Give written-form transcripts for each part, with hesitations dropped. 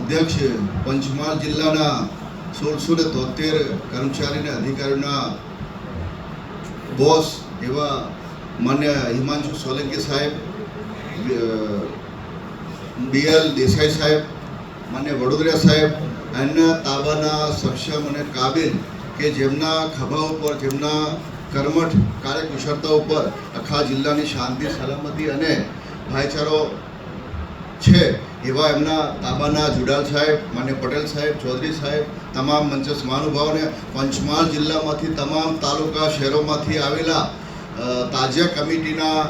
અધ્યક્ષ પંચમહાલ જિલ્લાના 1673 કર્મચારી અને અધિકારીઓના બોસ એવા માન્ય હિમાંશુ સોલંકી સાહેબ, BL દેસાઈ સાહેબ, માન્ય વડોદરા સાહેબ, એના તાબાના સક્ષમ અને કાબિલ કે જેમના ખભા ઉપર, જેમના કર્મઠ કાર્યકુશળતા ઉપર આખા જિલ્લાની શાંતિ, સલામતી અને ભાઈચારો છે એવા એમના તાબાના જુડાલ સાહેબ, માન્ય પટેલ સાહેબ, ચૌધરી સાહેબ, તમામ મંચસ્થ મહાનુભાવોને, પંચમહાલ જિલ્લામાંથી તમામ તાલુકા શહેરોમાંથી આવેલા તાજિયા કમિટીના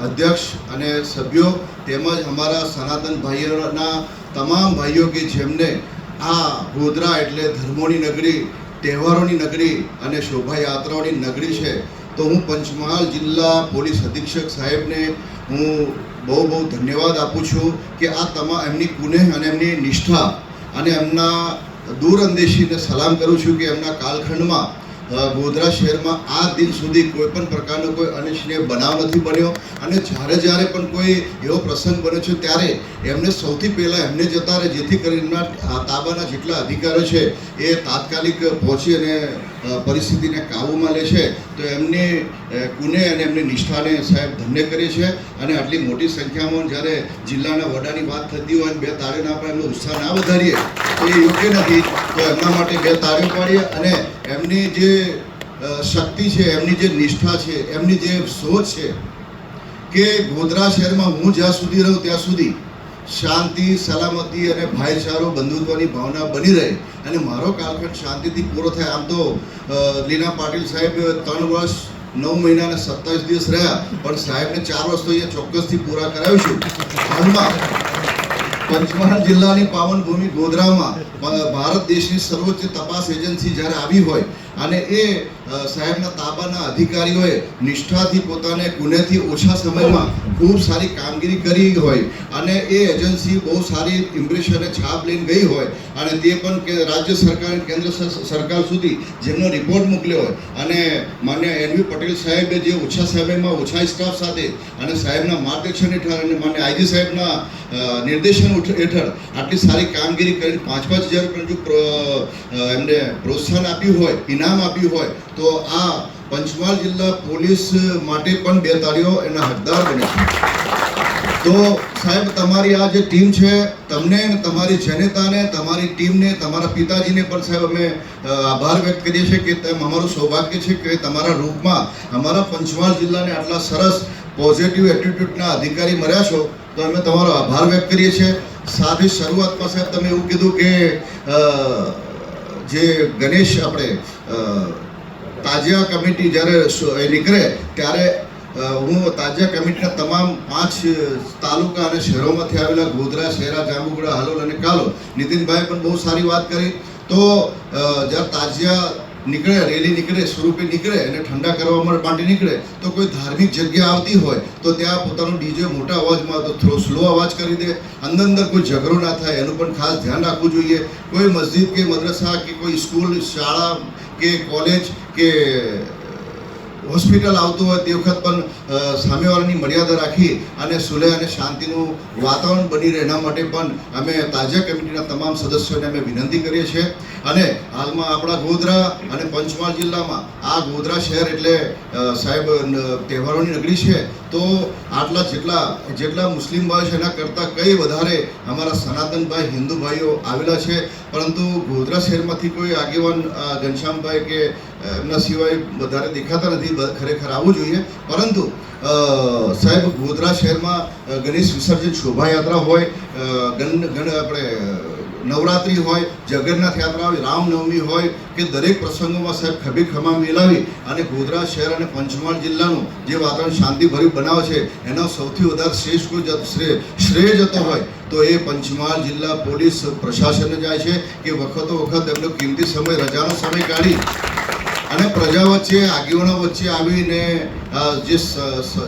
અધ્યક્ષ અને સભ્યો તેમજ અમારા સનાતન ભાઈઓના તમામ ભાઈઓ કે જેમને આ ગોધરા એટલે ધર્મોની નગરી, તહેવારોની નગરી અને શોભાયાત્રાઓની નગરી છે, તો હું પંચમહાલ જિલ્લા પોલીસ અધિક્ષક સાહેબને હું બહુ બહુ ધન્યવાદ આપું છું કે આ એમની કુનેહ અને એમની નિષ્ઠા અને એમના દૂરઅંદેશીને સલામ કરું છું કે એમના કાલખંડમાં ગોધરા શહેરમાં આ દિન સુધી કોઈ પણ પ્રકારનો કોઈ અનિચ્છનીય બનાવ નથી બન્યો અને જ્યારે પણ કોઈ એવો પ્રસંગ બને છે ત્યારે એમને સૌથી પહેલાં એમને જતા રહે, જેથી કરીને એમના તાબાના જેટલા અધિકારીઓ છે એ તાત્કાલિક પહોંચી અને પરિસ્થિતિને કાબૂમાં લે છે. તો એમની કુને અને એમની નિષ્ઠાને સાહેબ ધન્ય કરે છે. અને આટલી મોટી સંખ્યામાં જ્યારે જિલ્લાના વડાની વાત થતી હોય અને બે તાળીઓ ના પાડીએ, એમનો ઉત્સાહ ના વધારીએ તો એ યોગ્ય નથી. તો એમના માટે બે તાળીઓ પાડીએ અને એમની જે શક્તિ છે, એમની જે નિષ્ઠા છે, એમની જે સોચ છે કે ગોધરા શહેરમાં હું જ્યાં સુધી રહું ત્યાં સુધી શાંતિ, સલામતી અને ભાઈચારો, બંધુત્વની ભાવના બની રહે અને મારો કાલખંડ શાંતિથી પૂરો થાય. આમ તો લીના પાટીલ સાહેબ 3 વર્ષ 9 મહિના અને 27 દિવસ રહ્યા, પણ સાહેબને 4 વર્ષ તો અહીંયા ચોક્કસથી પૂરા કરાવીશું. હાલમાં પંચમહાલ જિલ્લાની પાવન ભૂમિ ગોધરામાં ભારત દેશની સર્વોચ્ચ તપાસ એજન્સી જ્યારે આવી હોય અને એ સાહેબના તાબાના અધિકારીઓએ નિષ્ઠાથી, પોતાને કુનેથી ઓછા સમયમાં ખૂબ સારી કામગીરી કરી હોય અને એ એજન્સી બહુ સારી ઇમ્પ્રેશન અને છાપ લઈને ગઈ હોય અને તે પણ કે રાજ્ય સરકાર અને કેન્દ્ર સરકાર સુધી જેમનો રિપોર્ટ મોકલ્યો હોય અને માન્ય NV પટેલ સાહેબે જે ઓછા સમયમાં ઓછા સ્ટાફ સાથે અને સાહેબના માર્ગદર્શન હેઠળ અને માન્ય IG સાહેબના નિર્દેશન હેઠળ આટલી સારી કામગીરી કરીને 5,000 રૂપિયાનું એમને પ્રોત્સાહન આપ્યું હોય, ઇનામ આપ્યું હોય, તો આ પંચમહાલ જિલ્લા પોલીસ માટે પણ બે તાળીઓ એના હકદાર બને છે. તો સાહેબ, તમારી આ જે ટીમ છે, તમને, તમારી જનતાને, તમારી ટીમને, તમારા પિતાજીને પણ સાહેબ અમે આભાર વ્યક્ત કરીએ છીએ કે અમારું સૌભાગ્ય છે કે તમારા રૂપમાં અમારા પંચમહાલ જિલ્લાને આટલા સરસ પોઝિટિવ એટીટ્યૂડના અધિકારી મળ્યા છો, તો અમે તમારો આભાર વ્યક્ત કરીએ છીએ. સાથે શરૂઆતમાં સાહેબ તમે એવું કીધું કે જે ગણેશ આપણે તાજિયા કમિટી જ્યારે નીકળે ત્યારે હું તાજિયા કમિટીના તમામ 5 તાલુકા અને શહેરોમાંથી આવેલા ગોધરા, શહેરા, જાંબુગડા, હાલોલ અને કાલોલ, નીતિનભાઈ પણ બહુ સારી વાત કરી. તો જ્યારે તાજિયા નીકળે, રેલી નીકળે, સ્વરૂપે નીકળે અને ઠંડા કરવા માટે નીકળે, તો કોઈ ધાર્મિક જગ્યા આવતી હોય તો ત્યાં પોતાનું DJ મોટા અવાજમાં તો થોડો સ્લો અવાજ કરી દે, અંદર કોઈ ઝઘડો ના થાય એનું પણ ખાસ ધ્યાન રાખવું જોઈએ. કોઈ મસ્જિદ કે મદ્રસા કે કોઈ સ્કૂલ, શાળા કે કોલેજ કે હોસ્પિટલ આવતું હોય તે વખત પણ સામેવાળાની મર્યાદા રાખી અને સુલેહ અને શાંતિનું વાતાવરણ બની રહે એના માટે પણ અમે તાજિયા કમિટીના તમામ સદસ્યોને અમે વિનંતી કરીએ છીએ. અને હાલમાં આપણા ગોધરા અને પંચમહાલ જિલ્લામાં આ ગોધરા શહેર એટલે સાહેબ તહેવારોની નગરી છે, તો આટલા જેટલા મુસ્લિમ ભાઈઓ છે એના કરતાં કંઈ વધારે અમારા સનાતન ભાઈ, હિન્દુ ભાઈઓ આવેલા છે. પરંતુ ગોધરા શહેરમાંથી કોઈ આગેવાન ઘનશ્યામભાઈ કે એમના સિવાય વધારે દેખાતા નથી. ખરેખર આવવું જોઈએ. પરંતુ સાહેબ, ગોધરા શહેરમાં ગણેશ વિસર્જન શોભાયાત્રા હોય, આપણે નવરાત્રિ હોય, જગન્નાથ યાત્રા હોય, રામનવમી હોય કે દરેક પ્રસંગોમાં સાહેબ ખભે ખમા મિલાવી અને ગોધરા શહેર અને પંચમહાલ જિલ્લાનું જે વાતાવરણ શાંતિભર્યું બનાવે છે એનો સૌથી વધારે શ્રેષ્ઠ કોઈ શ્રેય જતો હોય તો એ પંચમહાલ જિલ્લા પોલીસ પ્રશાસનને જાય છે કે વખતો વખત એમનો કિંમતી સમય, રજાનો સમય કાઢી અને પ્રજા વચ્ચે આગેવાનો વચ્ચે આવીને જે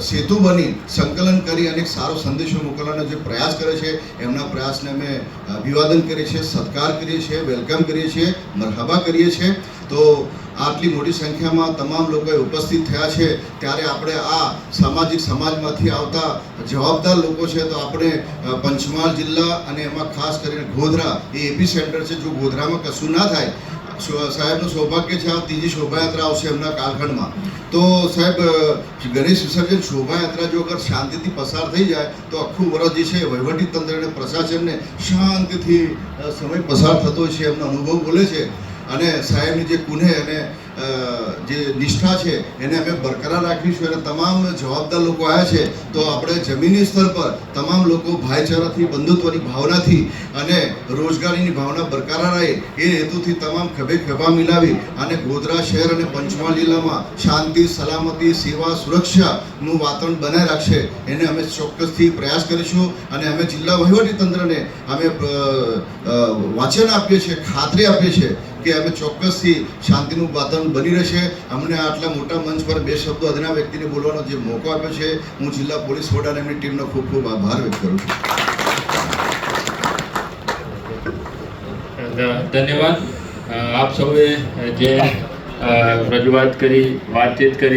સેતુ બની સંકલન કરી અને એક સારો સંદેશો મોકલવાનો જે પ્રયાસ કરે છે એમના પ્રયાસને અમે અભિવાદન કરીએ છીએ, સત્કાર કરીએ છીએ, વેલકમ કરીએ છીએ, મરહબા કરીએ છીએ. તો આટલી મોટી સંખ્યામાં તમામ લોકોએ ઉપસ્થિત થયા છે ત્યારે આપણે આ સામાજિક સમાજમાંથી આવતા જવાબદાર લોકો છે. તો આપણે પંચમહાલ જિલ્લા અને એમાં ખાસ કરીને ગોધરા એ એપી સેન્ટર છે. જો ગોધરામાં કશું ના થાય, સાહેબનું સૌભાગ્ય છે આ ત્રીજી શોભાયાત્રા આવશે એમના કાલખંડમાં. તો સાહેબ ગણેશ વિસર્જન શોભાયાત્રા જો અગર શાંતિથી પસાર થઈ જાય તો આખું વર્ષ જે છે વહીવટી તંત્ર અને પ્રશાસનને શાંતિથી સમય પસાર થતો છે એમનો અનુભવ બોલે છે. અને સાહેબની જે કુનેહ અને જે નિષ્ઠા છે એને અમે બરકરાર રાખીશું. અને તમામ જવાબદાર લોકો આવ્યા છે તો આપણે જમીની સ્તર પર તમામ લોકો ભાઈચારાથી, બંધુત્વની ભાવનાથી અને રોજગારીની ભાવના બરકરાર રહે એ હેતુથી તમામ ખભે ખભા મિલાવી અને ગોધરા શહેર અને પંચમહાલ જિલ્લામાં શાંતિ, સલામતી, સેવા, સુરક્ષાનું વાતાવરણ બનાવી રાખશે એને અમે ચોક્કસથી પ્રયાસ કરીશું. અને અમે જિલ્લા વહીવટીતંત્રને અમે વાચન આપીએ છીએ, ખાતરી આપીએ છીએ કે અમે ચોક્કસથી શાંતિનું વાતાવરણ બની રહેશે. અમને આટલા મોટા મંચ પર બે શબ્દો અદના વ્યક્તિને બોલવાનો જે મોકો આપ્યો છે હું જિલ્લા પોલીસ વડા અને એમની ટીમનો ખૂબ ખૂબ આભાર વ્યક્ત કરું છું. ધન્યવાદ. આપ સૌએ જે રજૂઆત કરી, વાતચીત કરી,